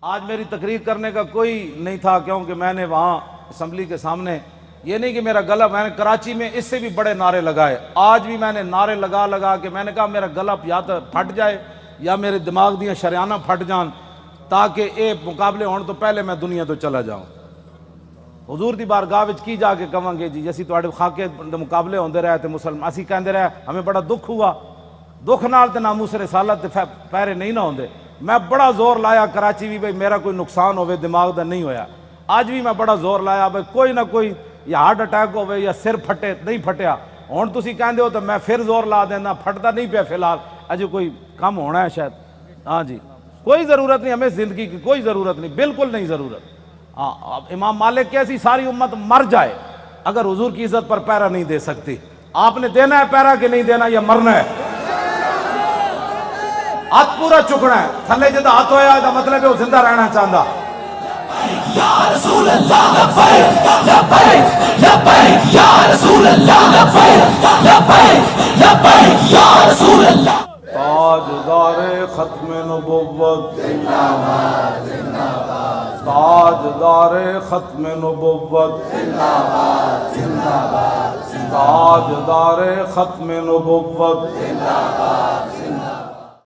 آج میری تقریر کرنے کا کوئی نہیں تھا، کیونکہ میں نے وہاں اسمبلی کے سامنے، یہ نہیں کہ میرا گلا، میں نے کراچی میں اس سے بھی بڑے نعرے لگائے، آج بھی میں نے نعرے لگا کے میں نے کہا میرا گلا یا تو پھٹ جائے یا میرے دماغ دیاں شریانہ پھٹ جان، تاکہ اے مقابلے ہون تو پہلے میں دنیا تو چلا جاؤں۔ حضور دی بارگاہ وچ کی جا کے کہاں گے جی اسی تواڈے خاکے دے مقابلے ہوندے رہے تے مسلمان اسی کہندے رہے ہمیں بڑا دکھ ہوا، دکھ نال تے ناموس رسالت تے پیرے نہیں نہ ہوندے۔ میں بڑا زور لایا کراچی بھی بھئی میرا کوئی نقصان ہوئے دماغ دا نہیں ہویا، آج بھی میں بڑا زور لایا بھئی کوئی نہ کوئی یا ہارٹ اٹیک ہوئے یا سر پھٹے، نہیں پھٹیا، ہون تسی کہندے ہو تو میں پھر زور لا دینا، پھٹتا نہیں پیا فی الحال، اجے کوئی کم ہونا ہے شاید۔ ہاں جی کوئی ضرورت نہیں، ہمیں زندگی کی کوئی ضرورت نہیں، بالکل نہیں ضرورت۔ ہاں امام مالک کیسی ساری امت مر جائے اگر حضور کی عزت پر پیرا نہیں دے سکتی۔ آپ نے دینا ہے پیرا کہ نہیں دینا، یا مرنا ہے؟ ہاتھ پورا چکنا ہے، تھلے جدہ ہاتھ ہویا دا مطلب ہے وہ زندہ رہنا چاہتا۔ یا رسول اللہ لبیک لبیک لبیک یا رسول اللہ لبیک لبیک لبیک یا رسول اللہ۔ تاجدار ختم نبوت زندہ باد زندہ باد، تاجدار ختم نبوت زندہ باد زندہ باد، تاجدار ختم نبوت زندہ باد۔